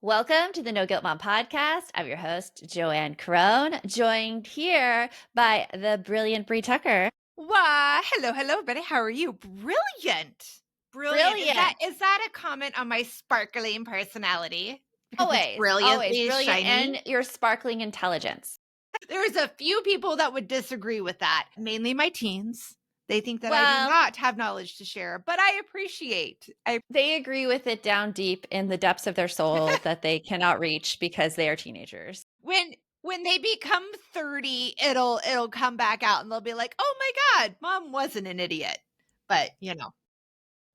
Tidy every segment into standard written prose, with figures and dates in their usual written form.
Welcome to the No Guilt Mom podcast. I'm your host, Joanne Crone, joined here by the brilliant Bree Tucker. Why, hello, everybody. How are you? Brilliant. Brilliant. Is that Brilliant. is that a comment on my sparkling personality? Because it's Always brilliantly brilliant, shiny. and your sparkling intelligence. There's a few people that would disagree with that, mainly my teens. They think that I do Well, not have knowledge to share, but I appreciate. I they agree with it down deep in the depths of their soul that they cannot reach because they are teenagers. when when they become 30, it'll come back out and they'll be like, "Oh my god, mom wasn't an idiot." But,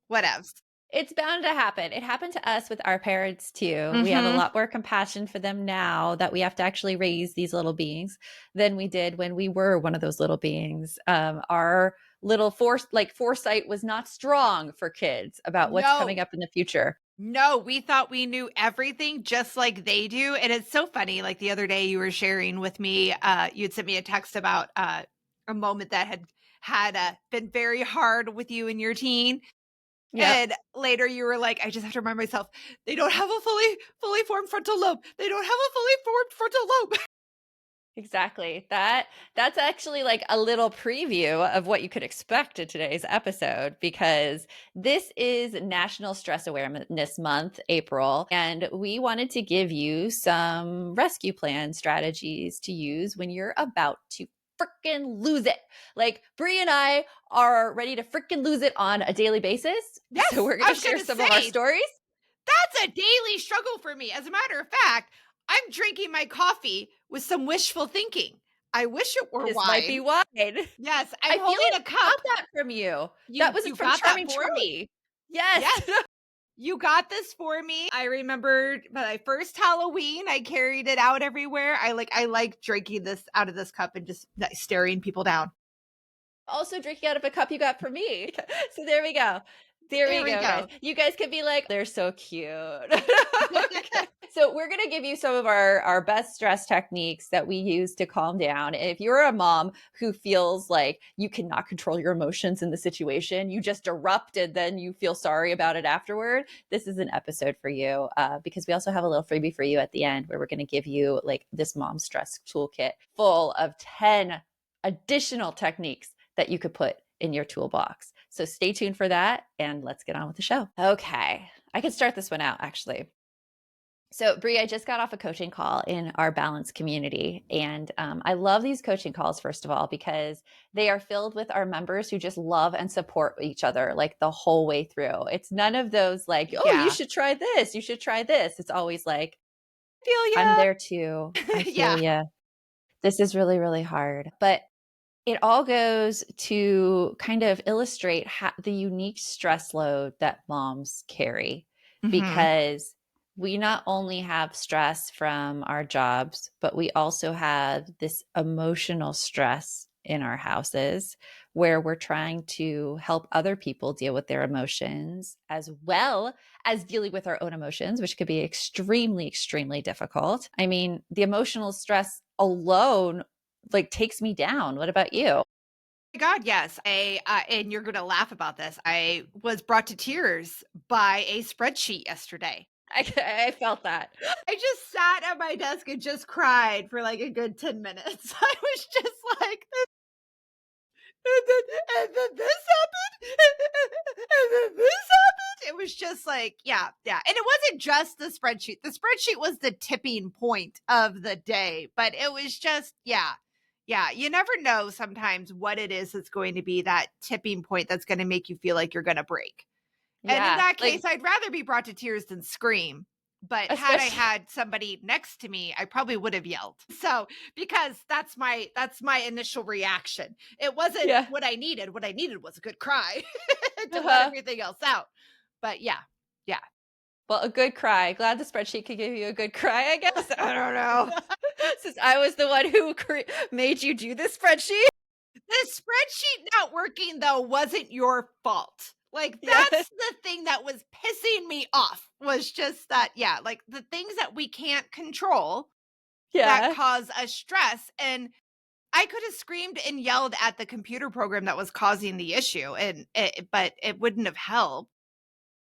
whatevs. It's bound to happen. It happened to us with our parents too. We have a Mhm. lot more compassion for them now that we have to actually raise these little beings than we did when we were one of those little beings. Our little foresight was not strong for kids about what's coming No. up in the future. No, we thought we knew everything just like they do, and it's so funny, like, the other day you were sharing with me, you'd sent me a text about, a moment that had been very hard with you and your teen, Yep. and later you were like, "I just have to remind myself, they don't have a fully formed frontal lobe. They don't have a fully formed frontal lobe." Exactly. That's actually like a little preview of what you could expect in today's episode because this is National Stress Awareness Month, April, and we wanted to give you some rescue plan strategies to use when you're about to freaking lose it. Like Brie and I are ready to freaking lose it on a daily basis. So Yes, we're going I to was share gonna some of our say, stories. that's a daily struggle for me. As a matter of fact, I'm drinking my coffee with some wishful thinking. I wish it were This might be wine. wine. Yes, I'm I feel holding like a I got cup. that from you. That was You from got that Charming for me? Charlie. Yes. Yes, you got this for me. I remembered my first Halloween, I carried it out everywhere. I like drinking this out of this cup and just, like, staring people down. Also drinking out of a cup you got for me. So there we go. There There we we go, guys. go. You guys can be like, they're so cute. Okay. So we're gonna give you some of our best stress techniques that we use to calm down. And if you're a mom who feels like you cannot control your emotions in the situation, you just erupt and then you feel sorry about it afterward. This is an episode for you because we also have a little freebie for you at the end where we're gonna give you like this mom stress toolkit full of 10 additional techniques that you could put in your toolbox. So stay tuned for that and let's get on with the show. Okay. I can start this one out actually. So, Brie, I just got off a coaching call in our balance community. And I love these coaching calls, first of all, because they are filled with our members who just love and support each other like the whole way through. It's none of those like, oh, you Yeah. should try this. You should try this. It's always like, Feel I'm ya. there too. I feel Yeah. you. This is really, really hard. But it all goes to kind of illustrate the unique stress load that moms carry Mhm. because we not only have stress from our jobs, but we also have this emotional stress in our houses where we're trying to help other people deal with their emotions as well as dealing with our own emotions, which could be extremely, extremely difficult. I mean, the emotional stress alone like takes me down. What about you? God, yes. And you're gonna laugh about this. I was brought to tears by a spreadsheet yesterday. I felt that. I just sat at my desk and just cried for like a good 10 minutes. I was just like, and then this happened, and then this happened. It was just like, yeah, yeah. And it wasn't just the spreadsheet. The spreadsheet was the tipping point of the day, but it was just, yeah, yeah. You never know sometimes what it is that's going to be that tipping point that's going to make you feel like you're going to break. And in Yeah, that case, like I'd rather be brought to tears than scream. But had I especially had somebody next to me, I probably would have yelled. So, because that's my initial reaction. It wasn't yeah. what I needed. What I needed was a good cry to let Uh-huh. everything else out. But yeah. Yeah. Well, a good cry. Glad the spreadsheet could give you a good cry, I guess. I don't know. Since I was the one who made you do this spreadsheet. The spreadsheet not working though wasn't your fault. Like Yes. that's the thing that was pissing me off was just that, yeah, like the things that we can't control that Yeah. cause us stress. And I could have screamed and yelled at the computer program that was causing the issue, but it wouldn't have helped.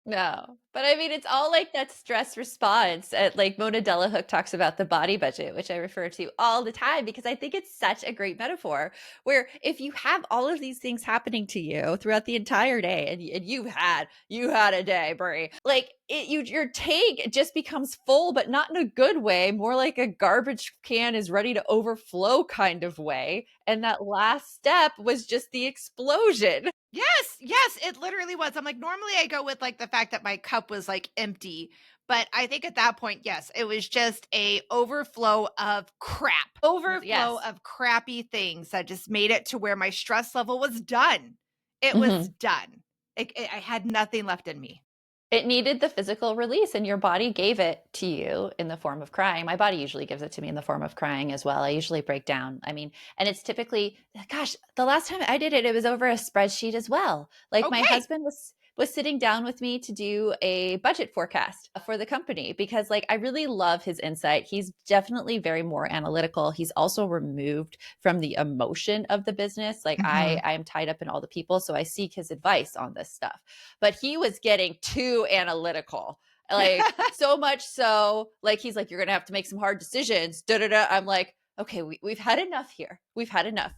No, but I mean, it's all like that stress response. Like Mona Delahook talks about the body budget, which I refer to all the time because I think it's such a great metaphor. Where if you have all of these things happening to you throughout the entire day, and you had a day, Brie, like your tank just becomes full, but not in a good way, more like a garbage can is ready to overflow kind of way. And that last step was just the explosion. Yes, yes, it literally was. I'm like, normally I go with like the fact that my cup was like empty, but I think at that point, yes, it was just a overflow of crap. Overflow Yes. of crappy things that just made it to where my stress level was done. It was Mhm. done. I had nothing left in me. It needed the physical release, and your body gave it to you in the form of crying. My body usually gives it to me in the form of crying as well. I usually break down. I mean, and it's typically, gosh, the last time I did it, it was over a spreadsheet as well. Like my Okay. husband was sitting down with me to do a budget forecast for the company because like I really love his insight. He's definitely very more analytical. He's also removed from the emotion of the business. Like I Mhm. I am tied up in all the people, so I seek his advice on this stuff, but he was getting too analytical. Like so much so, like he's like, you're gonna have to make some hard decisions. Da da da. I'm like, okay, we've had enough here. We've had enough.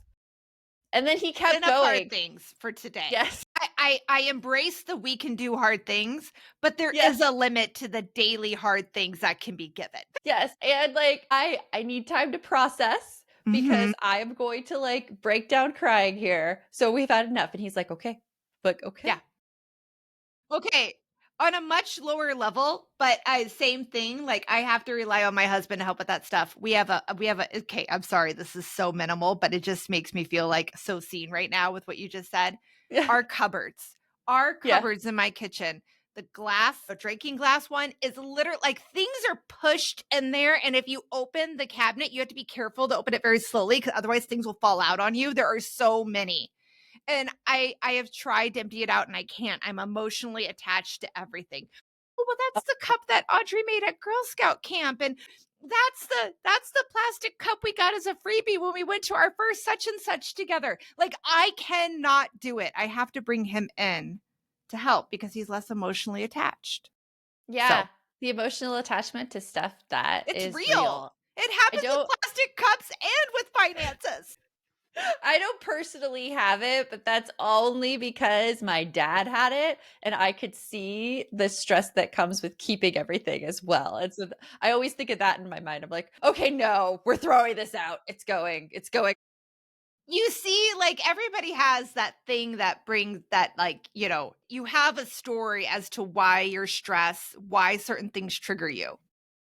And then he kept Enough hard going. things for today. Yes, I embrace the we can do hard things, but there is yes, a limit to the daily hard things that can be given. yes. And like I need time to process because Mhm. I am going to like break down crying here. So we've had enough. And he's like, okay. Like, Yeah. okay. Okay, on a much lower level, but I same thing, like, I have to rely on my husband to help with that stuff. We have a okay, I'm sorry, this is so minimal, but it just makes me feel, like, so seen right now with what you just said. Yeah. Our cupboards. Our Yeah. cupboards in my kitchen, the drinking glass one is literally like, things are pushed in there, and if you open the cabinet, you have to be careful to open it very slowly, because otherwise things will fall out on you. There are so many. And I have tried to empty it out and I can't. I'm emotionally attached to everything. Oh, well, that's the cup that Audrey made at Girl Scout camp. And that's the plastic cup we got as a freebie when we went to our first such and such together. Like I cannot do it. I have to bring him in to help because he's less emotionally attached. Yeah. So The emotional attachment to stuff that it's is real. real. It I happens with don't plastic cups and with finances. I don't personally have it, but that's only because my dad had it and I could see the stress that comes with keeping everything as well. And so I always think of that in my mind. I'm like, okay, no, we're throwing this out. It's going. It's going. You see, like, everybody has that thing that brings that, like, you have a story as to why you're stressed, why certain things trigger you.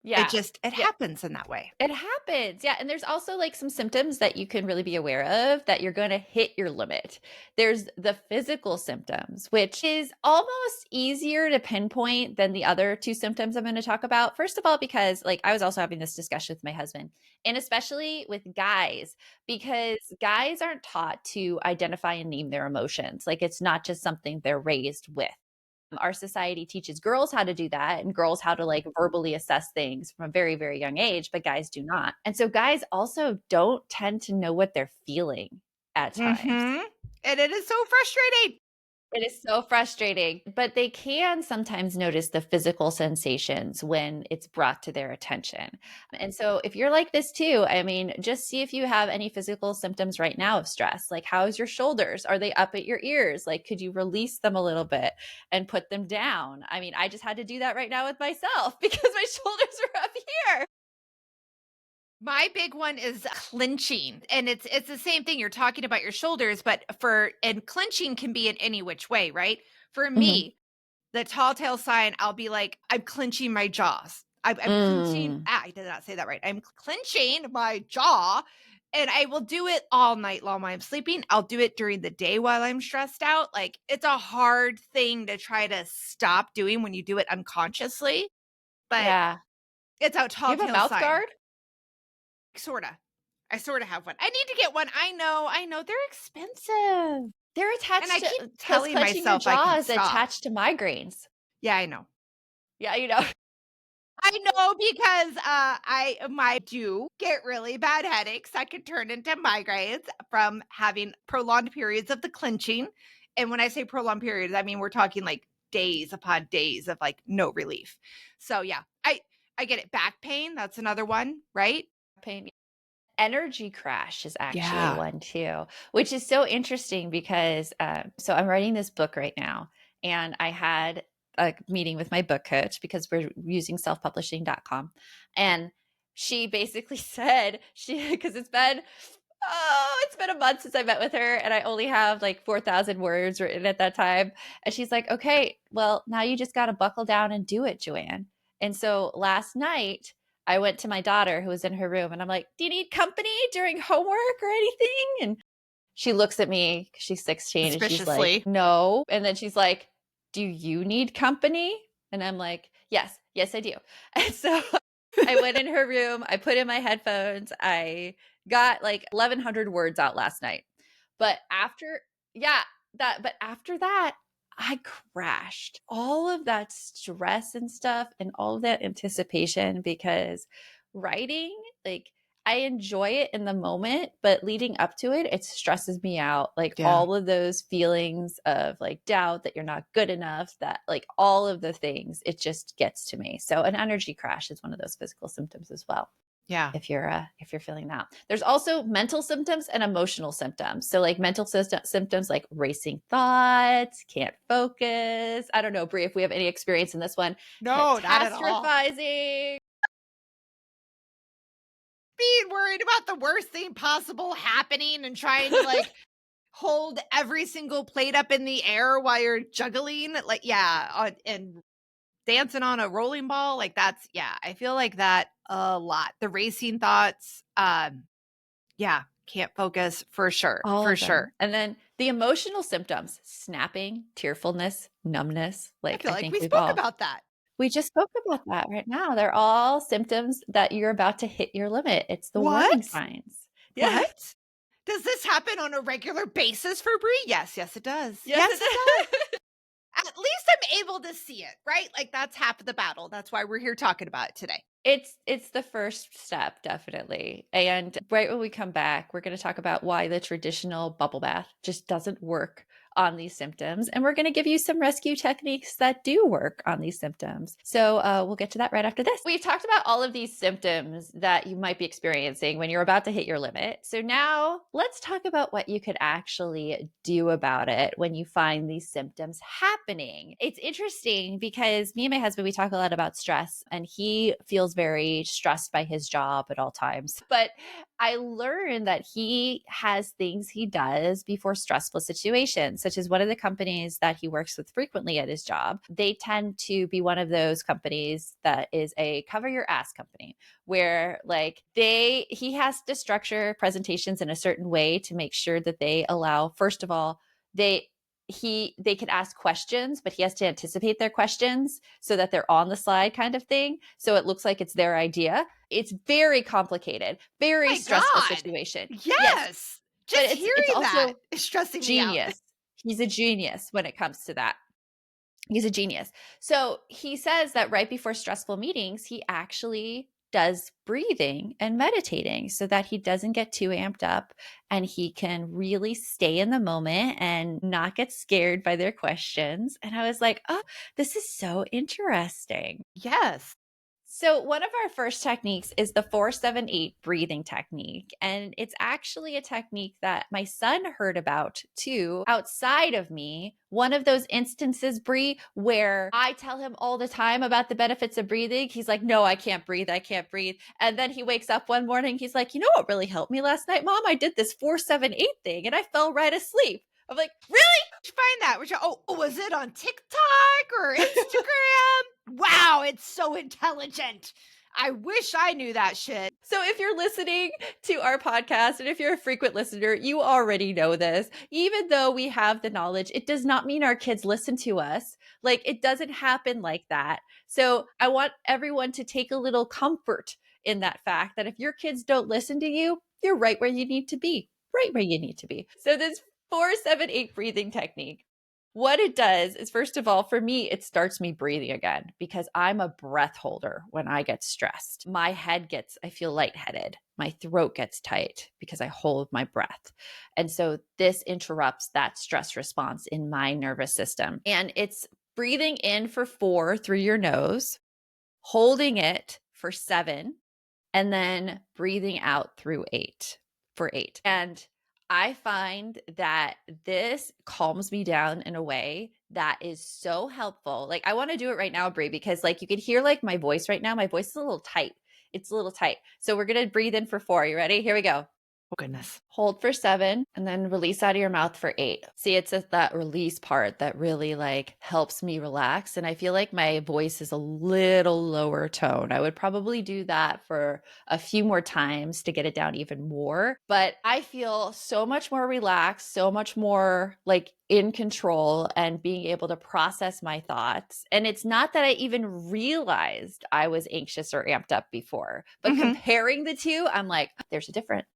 Yeah. It Yeah. happens in that way. It happens. Yeah. And there's also like some symptoms that you can really be aware of that you're going to hit your limit. There's the physical symptoms, which is almost easier to pinpoint than the other two symptoms I'm going to talk about. First of all, because like I was also having this discussion with my husband, and especially with guys, because guys aren't taught to identify and name their emotions. Like it's not just something they're raised with. Our society teaches girls how to do that and girls how to like verbally assess things from a very, very young age, but guys do not. And so guys also don't tend to know what they're feeling at times. Mhm. And it is so frustrating. It is so frustrating, but they can sometimes notice the physical sensations when it's brought to their attention. And so, if you're like this too, I mean, just see if you have any physical symptoms right now of stress. Like, how's your shoulders? Are they up at your ears? Like, could you release them a little bit and put them down? I mean, I just had to do that right now with myself because my shoulders are up here. My big one is clinching, and it's the same thing. You're talking about your shoulders, but and clinching can be in any which way, right? For Mhm. me, the tall tale sign, I'll be like, I'm clenching my jaws. I'm clenching. Mm. I did not say that right. I'm clenching my jaw, and I will do it all night long while I'm sleeping. I'll do it during the day while I'm stressed out. Like it's a hard thing to try to stop doing when you do it unconsciously, but Yeah. it's a Do tall you have a tale mouth sign. guard? Sorta. I sorta have one. I need to get one. I know. They're expensive. They're And attached I to, keep because telling clenching your myself I can jaw is stop. attached to migraines. Yeah, I know. Yeah, you know. I know because I do get really bad headaches that could turn into migraines from having prolonged periods of the clenching. And when I say prolonged periods, I mean we're talking like days upon days of like no relief. So yeah, I get it. Back pain, that's another one, right? Pain. Energy crash is actually Yeah. one too, which is so interesting because so I'm writing this book right now, and I had a meeting with my book coach because we're using selfpublishing.com, and she basically said because it's been a month since I met with her, and I only have like 4,000 words written at that time. And she's like, okay, well, now you just got to buckle down and do it, Joanne. And so last night, I went to my daughter who was in her room, and I'm like, do you need company during homework or anything? And she looks at me, she's 16, and she's like, Suspiciously. no. And then she's like, do you need company? And I'm like, yes, I do. And so I went in her room, I put in my headphones, I got like 1,100 words out last night. But after, yeah, but after that, I crashed all of that stress and stuff and all of that anticipation because writing, like, I enjoy it in the moment, but leading up to it, it stresses me out. Like Yeah. all of those feelings of like doubt that you're not good enough, that like all of the things, it just gets to me. So an energy crash is one of those physical symptoms as well. Yeah. If you're feeling that. There's also mental symptoms and emotional symptoms. So like mental symptoms like racing thoughts, can't focus. I don't know, Brie, if we have any experience in this one. No, not at all. Catastrophizing. Being worried about the worst thing possible happening and trying to like hold every single plate up in the air while you're juggling, like, yeah, and dancing on a rolling ball, like that's, yeah, I feel like that a lot. The racing thoughts, yeah, can't focus for sure, All for of them. sure. And then the emotional symptoms, snapping, tearfulness, numbness. I Like feel I like think we we've spoke all, about that. we just spoke about that right now. They're all symptoms that you're about to hit your limit. It's the warning What? signs. Yeah. What? Does this happen on a regular basis for Brie? Yes, yes, it does. Yes, Yes, it it does. does. At least I'm able to see it, right? Like that's half of the battle. That's why we're here talking about it today. It's the first step, definitely. And right when we come back, we're going to talk about why the traditional bubble bath just doesn't work on these symptoms. And we're going to give you some rescue techniques that do work on these symptoms. So we'll get to that right after this. We've talked about all of these symptoms that you might be experiencing when you're about to hit your limit. So now let's talk about what you could actually do about it when you find these symptoms happening. It's interesting because me and my husband, we talk a lot about stress, and he feels very stressed by his job at all times. But I learned that he has things he does before stressful situations, such as one of the companies that he works with frequently at his job. They tend to be one of those companies that is a cover your ass company, where like he has to structure presentations in a certain way to make sure that they allow, first of all, they can ask questions, but he has to anticipate their questions so that they're on the slide kind of thing. So it looks like it's their idea. It's very complicated, very My stressful God. situation. Yes. Yes. But Just it's hearing that also is stressing me out. genius. He's a genius when it comes to that. He's a genius. So he says that right before stressful meetings, he actually does breathing and meditating so that he doesn't get too amped up and he can really stay in the moment and not get scared by their questions. And I was like, oh, this is so interesting. Yes. So, one of our first techniques is the 478 breathing technique. And it's actually a technique that my son heard about too, outside of me. One of those instances, Brie, where I tell him all the time about the benefits of breathing. He's like, no, I can't breathe. I can't breathe. And then he wakes up one morning. He's like, you know what really helped me last night, Mom? I did this 478 thing and I fell right asleep. I'm like, really? Did you find that? Was it on TikTok or Instagram? Wow, it's so intelligent. I wish I knew that shit. So if you're listening to our podcast and if you're a frequent listener, you already know this. Even though we have the knowledge, it does not mean our kids listen to us. Like it doesn't happen like that. So I want everyone to take a little comfort in that fact that if your kids don't listen to you, you're right where you need to be. Right where you need to be. So this 478 breathing technique, what it does is, first of all, for me, it starts me breathing again because I'm a breath holder when I get stressed. I feel lightheaded. My throat gets tight because I hold my breath. And so this interrupts that stress response in my nervous system. And it's breathing in for 4 through your nose, holding it for 7, and then breathing out through 8 for 8. And I find that this calms me down in a way that is so helpful. Like, I want to do it right now, Brie, because like you can hear like my voice right now. My voice is a little tight. It's a little tight. So we're going to breathe in for 4. You ready? Here we go. Oh, goodness. Hold for 7 and then release out of your mouth for 8. See, it's that release part that really like helps me relax. And I feel like my voice is a little lower tone. I would probably do that for a few more times to get it down even more. But I feel so much more relaxed, so much more like in control and being able to process my thoughts. And it's not that I even realized I was anxious or amped up before, but comparing the two, I'm like, there's a difference.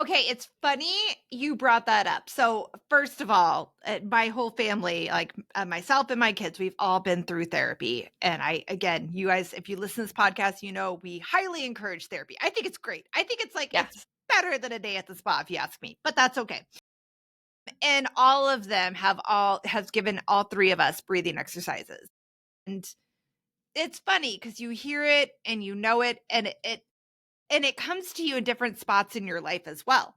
Okay, it's funny you brought that up. So, first of all, my whole family, like myself and my kids, we've all been through therapy. And again, you guys, if you listen to this podcast, you know we highly encourage therapy. I think it's great. I think it's like Yeah. it's better than a day at the spa, if you ask me. But that's okay. And all of them has given all three of us breathing exercises. And it's funny because you hear it and you know it, and it comes to you in different spots in your life as well.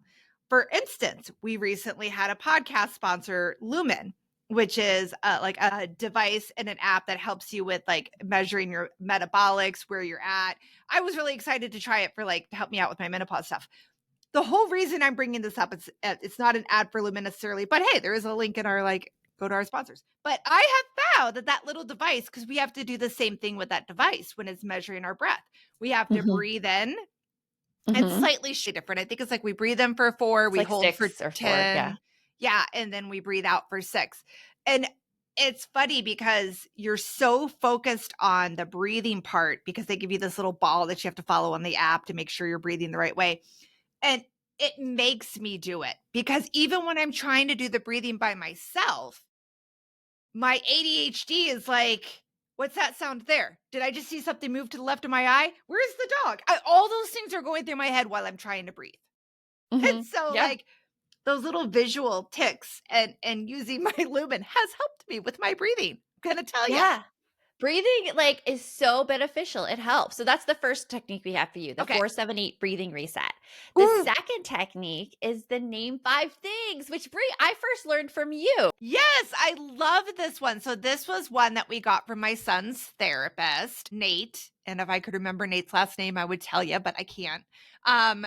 For instance, we recently had a podcast sponsor, Lumen, which is like a device and an app that helps you with like measuring your metabolics, where you're at. I was really excited to try it for like to help me out with my menopause stuff. The whole reason I'm bringing this up, it's not an ad for Lumen necessarily, but hey, there is a link in our like go to our sponsors. But I have found that little device, because we have to do the same thing with that device when it's measuring our breath. We have to breathe in. It's slightly different. I think it's like we breathe in for 4, It's we like hold for 6 or 4, yeah. 10. Yeah, and then we breathe out for 6. And it's funny because you're so focused on the breathing part because they give you this little ball that you have to follow on the app to make sure you're breathing the right way. And it makes me do it because even when I'm trying to do the breathing by myself, my ADHD is like, what's that sound there? Did I just see something move to the left of my eye? Where's the dog? All those things are going through my head while I'm trying to breathe. And so Yeah. like those little visual ticks and using my Lumen has helped me with my breathing. I'm gonna tell you. Yeah. Breathing, like, is so beneficial, it helps. So that's the first technique we have for you, the Okay. 4-7-8 breathing reset. The Ooh, second technique is the name 5 things, which Brie, I first learned from you. yes, I love this one. So this was one that we got from my son's therapist, Nate. And if I could remember Nate's last name, I would tell you, but I can't.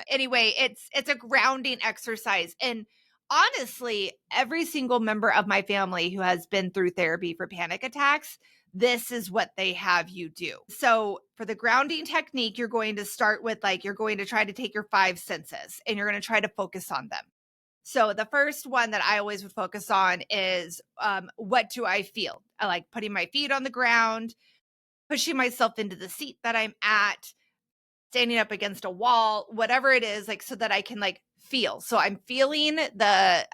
Anyway, it's a grounding exercise. And honestly, every single member of my family who has been through therapy for panic attacks, this is what they have you do. So for the grounding technique, you're going to start with like, you're going to try to take your 5 senses and you're going to try to focus on them. So the first one that I always would focus on is what do I feel? I like putting my feet on the ground, pushing myself into the seat that I'm at, standing up against a wall, whatever it is, like so that I can like feel. So I'm feeling the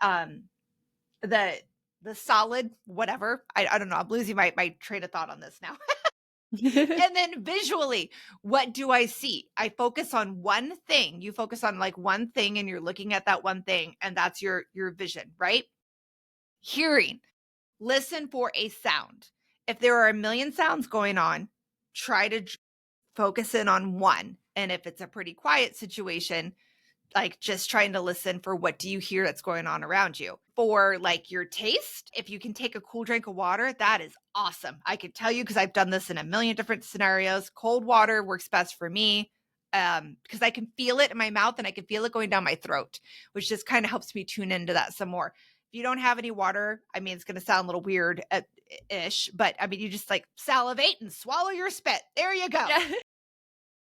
the solid whatever. I don't know. I'm losing my train of thought on this now. And then visually, what do I see? I focus on one thing. You focus on like one thing and you're looking at that one thing and that's your vision, right? Hearing, listen for a sound. If there are a million sounds going on, try to focus in on one. And if it's a pretty quiet situation, like just trying to listen for what do you hear that's going on around you. For like your taste, if you can take a cool drink of water, that is awesome. I can tell you because I've done this in a million different scenarios. Cold water works best for me because I can feel it in my mouth and I can feel it going down my throat, which just kind of helps me tune into that some more. If you don't have any water, I mean, it's going to sound a little weird ish, but I mean, you just like salivate and swallow your spit. There you go. Yeah.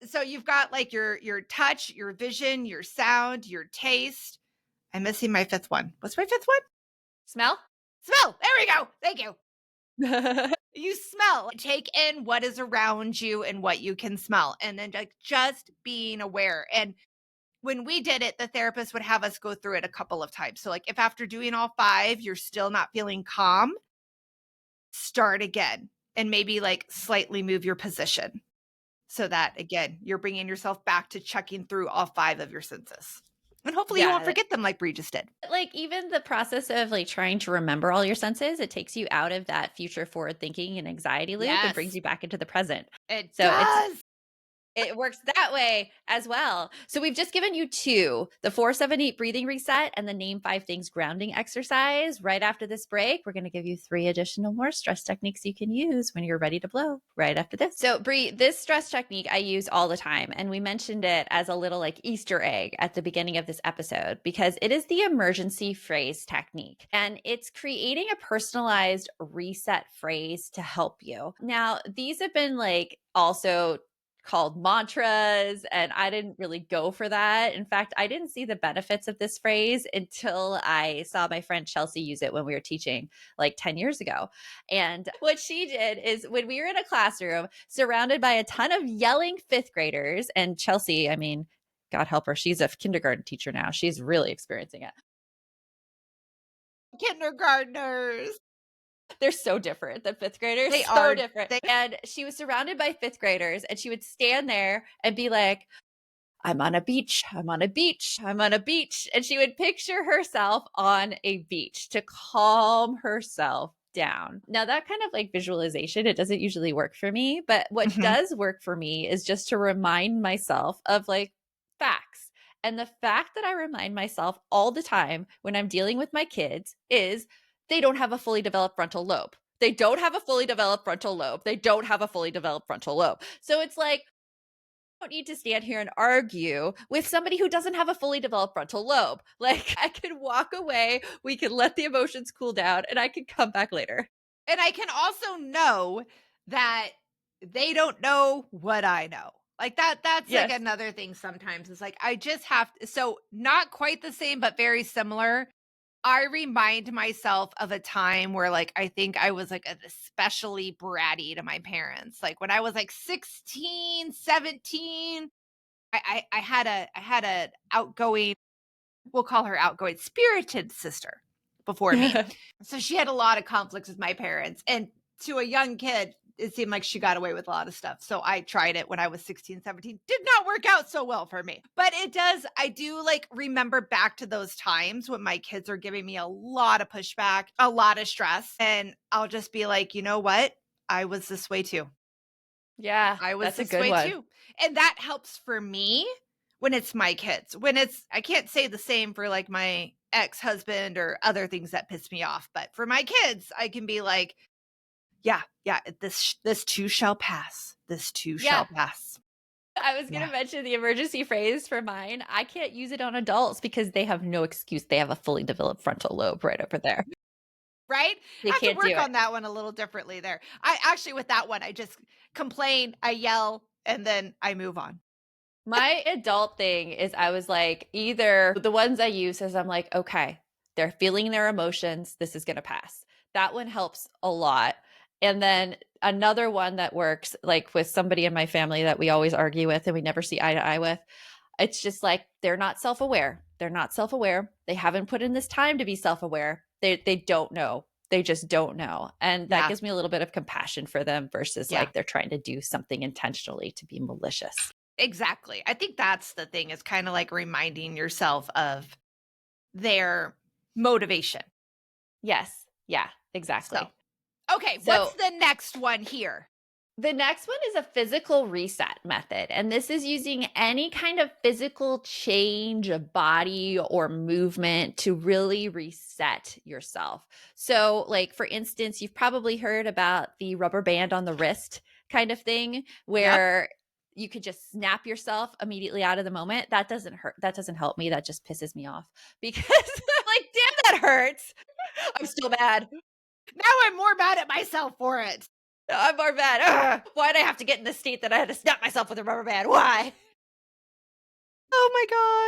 So you've got like your touch, your vision, your sound, your taste. I'm missing my 5th one. What's my 5th one? Smell? Smell. There we go. Thank you. You smell. Take in what is around you and what you can smell. And then like just being aware. And when we did it, the therapist would have us go through it a couple of times. So like if after doing all 5, you're still not feeling calm, start again and maybe like slightly move your position. So that again, you're bringing yourself back to checking through all 5 of your senses. And hopefully you won't Yeah. forget them like Bree just did. Like, even the process of, like, trying to remember all your senses, it takes you out of that future forward thinking and anxiety loop and brings Yes, you back into the present. it So does. it works that way as well. So we've just given you two, the 478 breathing reset and the name five things grounding exercise. Right after this break, we're going to give you three additional more stress techniques you can use when you're ready to blow right after this. So Bree, this stress technique I use all the time. And we mentioned it as a little like Easter egg at the beginning of this episode because it is the emergency phrase technique. And it's creating a personalized reset phrase to help you. Now, these have been like also called mantras, and I didn't really go for that. In fact, I didn't see the benefits of this phrase until I saw my friend Chelsea use it when we were teaching like 10 years ago. And what she did is when we were in a classroom surrounded by a ton of yelling fifth graders, and Chelsea, I mean, God help her, she's a kindergarten teacher now. She's really experiencing it. Kindergartners. They're so different than fifth graders, They so are. different. They And she was surrounded by fifth graders, and she would stand there and be like, I'm on a beach. I'm on a beach. I'm on a beach. And she would picture herself on a beach to calm herself down. Now, that kind of like visualization, it doesn't usually work for me. But what Mhm. does work for me is just to remind myself of like facts. And the fact that I remind myself all the time when I'm dealing with my kids is they don't have a fully developed frontal lobe. They don't have a fully developed frontal lobe. They don't have a fully developed frontal lobe. So it's like, don't need to stand here and argue with somebody who doesn't have a fully developed frontal lobe. Like, I can walk away, we can let the emotions cool down, and I can come back later. And I can also know that they don't know what I know. Like that's like Yes. another thing sometimes is like I just have to, so not quite the same but very similar. I remind myself of a time where like I think I was like especially bratty to my parents. Like when I was like 16, 17, I had a outgoing, we'll call her outgoing, spirited sister before me. So she had a lot of conflicts with my parents. And to a young kid, it seemed like she got away with a lot of stuff. So I tried it when I was 16, 17. Did not work out so well for me. But it does, I do like remember back to those times when my kids are giving me a lot of pushback, a lot of stress. And I'll just be like, you know what? I was this way too. Yeah, I was that's a this good way one. too. And that helps for me when it's my kids. When it's, I can't say the same for like my ex-husband or other things that piss me off, but for my kids, I can be like, yeah, yeah, this too shall pass. This too Yeah. shall pass. I was going Yeah. to mention the emergency phrase for mine. I can't use it on adults because they have no excuse. They have a fully developed frontal lobe right over there. Right? They I have to can't do work it. on that one a little differently there. I actually, with that one, I just complain, I yell, and then I move on. My adult thing is I was like, either the ones I use is I'm like, okay, they're feeling their emotions. This is going to pass. That one helps a lot. And then another one that works, like with somebody in my family that we always argue with and we never see eye to eye with, it's just like they're not self aware. They're not self aware. They haven't put in this time to be self aware. They don't know. They just don't know. And that Yeah. gives me a little bit of compassion for them versus Yeah. like they're trying to do something intentionally to be malicious. Exactly. I think that's the thing, is kind of like reminding yourself of their motivation. Yes. Yeah, So, exactly. okay, what's So the next one here? the next one is a physical reset method. And this is using any kind of physical change of body or movement to really reset yourself. So, like, for instance, you've probably heard about the rubber band on the wrist kind of thing Yep. where you could just snap yourself immediately out of the moment. That doesn't hurt. That doesn't help me. That just pisses me off because I'm like, damn, that hurts. I'm still mad. Now I'm more mad at myself for it. I'm more mad. Ugh, why'd I have to get in this state that I had to snap myself with a rubber band? Why? Oh my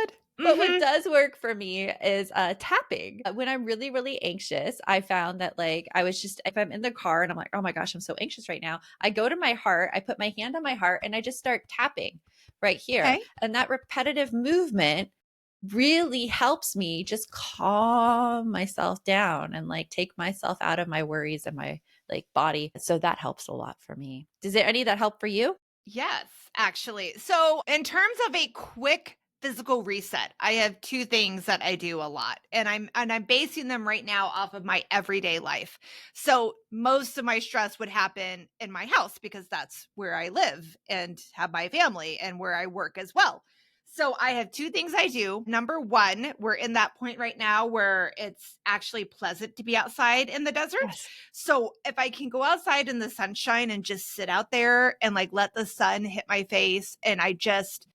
God. But what Mm-hmm. does work for me is tapping. When I'm really, really anxious, I found that like I was just, if I'm in the car and I'm like, oh my gosh, I'm so anxious right now, I go to my heart, I put my hand on my heart, and I just start tapping right here. Okay. And that repetitive movement really helps me just calm myself down and like take myself out of my worries and my like body. So that helps a lot for me. Does there any that help for you? Yes, actually. So, in terms of a quick physical reset. I have two things that I do a lot, and I'm basing them right now off of my everyday life. So most of my stress would happen in my house because that's where I live and have my family and where I work as well. So I have two things I do. Number one, we're in that point right now where it's actually pleasant to be outside in the desert. Yes. So if I can go outside in the sunshine and just sit out there and like let the sun hit my face, and I just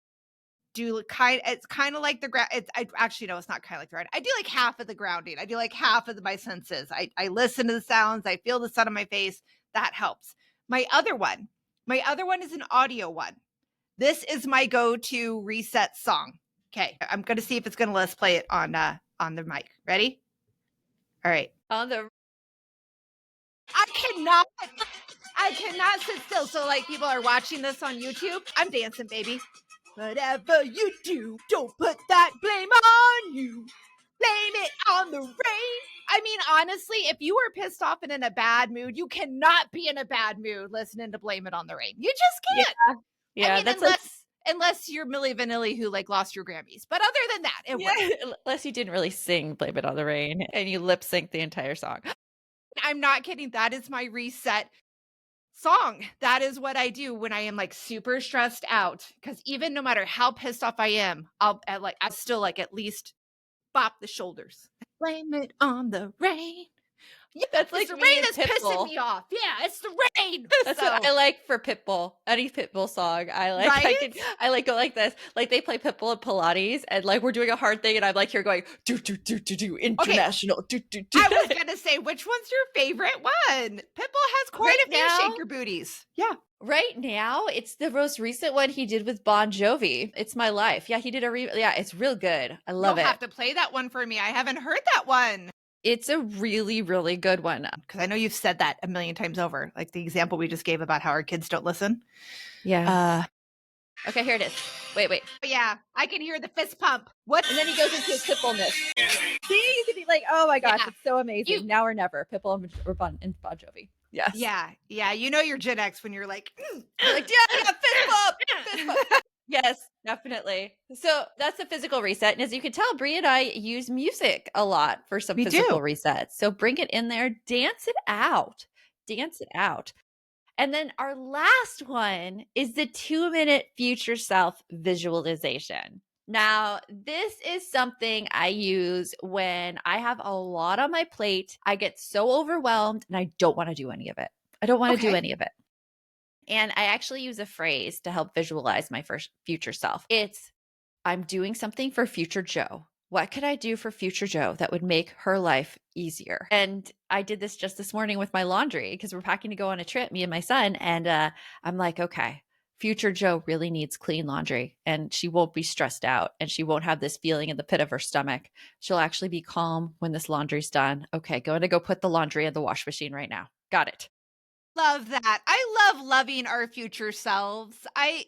do it's kind of like the ground. It's I actually no, it's not kind of like the ground. I do like half of the grounding. I do like half of my senses. I listen to the sounds. I feel the sun on my face. That helps. My other one, my other one is an audio one. This is my go-to reset song. Okay, I'm gonna see if it's gonna let us play it on the mic. Ready? All right. On the I cannot I cannot sit still. So like people are watching this on YouTube. I'm dancing, baby. Whatever you do, don't put that blame on you. Blame it on the rain. I mean, honestly, if you are pissed off and in a bad mood, you cannot be in a bad mood listening to Blame It on the Rain. You just yeah, can't. I yeah, mean, that's like unless you're Milli Vanilli who like lost your Grammys. But other than that, it yeah, works. unless you didn't really sing Blame It on the Rain and you lip sync the entire song. I'm not kidding. That is my reset song. That is what I do when I am like super stressed out. Because even no matter how pissed off I am, I still like at least bop the shoulders. Blame it on the rain. Yeah, That's it's like the me rain and that's pissing Pitbull. me off. Yeah, it's the rain. That's So what I like for Pitbull. Any Pitbull song, I like. right? I like go like this. Like they play Pitbull at Pilates, and like we're doing a hard thing, and I'm like here going do do do do do Okay, international do do do. I was gonna say, which one's your favorite one? Pitbull has quite Right a few now, shake your booties. Yeah. right now, it's the most recent one he did with Bon Jovi. It's My Life. Yeah, he did yeah, it's real good. I love You'll it. have to play that one for me. I haven't heard that one. It's a really, really good one. Because I know you've said that a million times over, like the example we just gave about how our kids don't listen. Yeah. Okay, here it is. Wait. But yeah, I can hear the fist pump. What? And then he goes into his Pitbullness. See, you can be like, oh my gosh, Yeah. it's so amazing. You- Now or never. Pitbull and Bon Jovi. Yes. Yeah. You know you're Gen X when you're like, You're like, yeah, fist bump. Yes, definitely. So that's the physical reset. And as you can tell, Brie and I use music a lot for some We physical do. resets. So bring it in there, dance it out. Dance it out. And then our last one is the 2-minute future self visualization. Now, this is something I use when I have a lot on my plate. I get so overwhelmed and I don't want to do any of it. I don't want to do any of it. And I actually use a phrase to help visualize my first future self. It's, I'm doing something for future Joe. What could I do for future Joe that would make her life easier? And I did this just this morning with my laundry because we're packing to go on a trip, me and my son. And I'm like, okay, future Joe really needs clean laundry and she won't be stressed out and she won't have this feeling in the pit of her stomach. She'll actually be calm when this laundry's done. Okay, going to go put the laundry in the wash machine right now. Got it. Love that. I love loving our future selves. I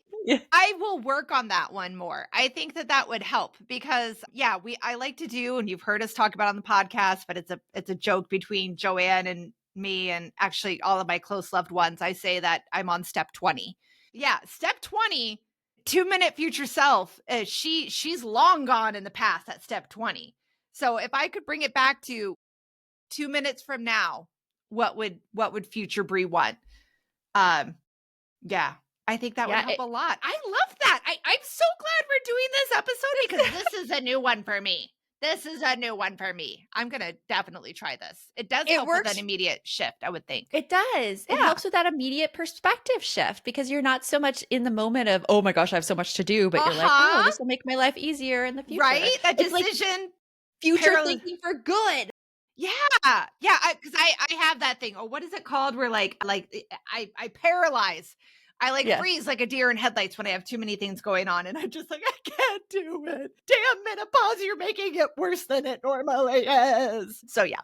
will work on that one more. I think that would help because I like to do, and you've heard us talk about on the podcast, but it's a joke between Joanne and me and actually all of my close loved ones. I say that I'm on step 20. Yeah, step 20, 2-minute future self. She's long gone in the past at step 20. So if I could bring it back to 2 minutes from now, what would future Brie want? Yeah, I think that would help a lot. I love that. I'm so glad we're doing this episode because this is a new one for me. This is a new one for me. I'm gonna definitely try this. It does help with an immediate shift, I would think. It does. Yeah. It helps with that immediate perspective shift because you're not so much in the moment of, oh my gosh, I have so much to do, but you're like, oh, this will make my life easier in the future. Right? That It's decision. like future thinking for good. Yeah. Because I have that thing. Oh, what is it called? Where I paralyze. I freeze like a deer in headlights when I have too many things going on, and I'm just like, I can't do it. Damn menopause, you're making it worse than it normally is. So yeah.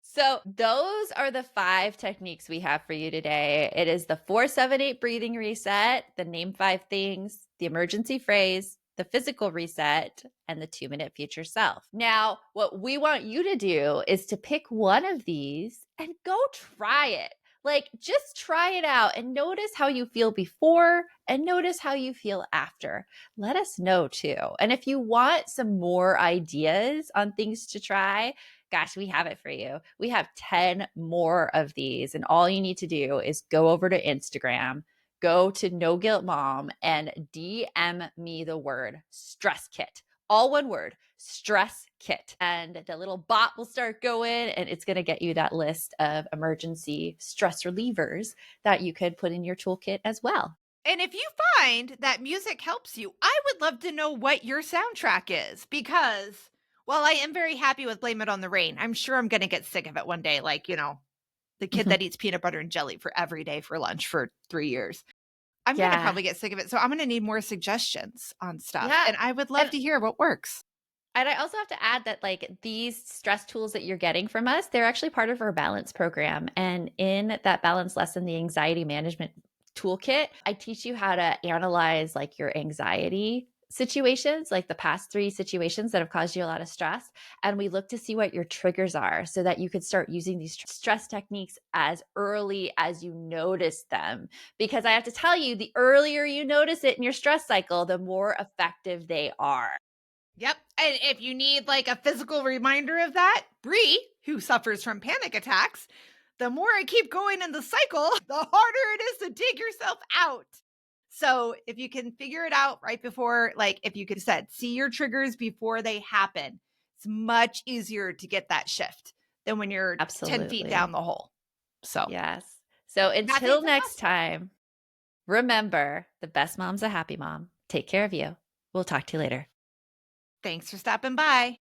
So those are the 5 techniques we have for you today. It is the 4-7-8 breathing reset, the name 5 things, the emergency phrase, the physical reset, and the 2-minute future self. Now, what we want you to do is to pick one of these and go try it. Like, just try it out and notice how you feel before and notice how you feel after. Let us know too. And if you want some more ideas on things to try, gosh, we have it for you. We have 10 more of these. And all you need to do is go over to Instagram, go to No Guilt Mom, and DM me the word stress kit. All one word, stress kit. And the little bot will start going, and it's going to get you that list of emergency stress relievers that you could put in your toolkit as well. And if you find that music helps you, I would love to know what your soundtrack is because while I am very happy with Blame It on the Rain, I'm sure I'm going to get sick of it one day. Like, the kid that eats peanut butter and jelly for every day for lunch for 3 years. I'm going to Yeah. probably get sick of it. So I'm going to need more suggestions on stuff. Yeah. And I would love And to hear what works. And I also have to add that like these stress tools that you're getting from us, they're actually part of our balance program. And in that balance lesson, the anxiety management toolkit, I teach you how to analyze like your anxiety situations, like the past 3 situations that have caused you a lot of stress. And we look to see what your triggers are so that you could start using these stress techniques as early as you notice them. Because I have to tell you, the earlier you notice it in your stress cycle, the more effective they are. Yep. And if you need like a physical reminder of that, Bree, who suffers from panic attacks, the more I keep going in the cycle, the harder it is to dig yourself out. So if you can figure it out right before, like if you could said, see your triggers before they happen, it's much easier to get that shift than when you're 10 feet down Absolutely. the hole. So Yes. So nothing until from next us. time, remember the best mom's a happy mom. Take care of you. We'll talk to you later. Thanks for stopping by.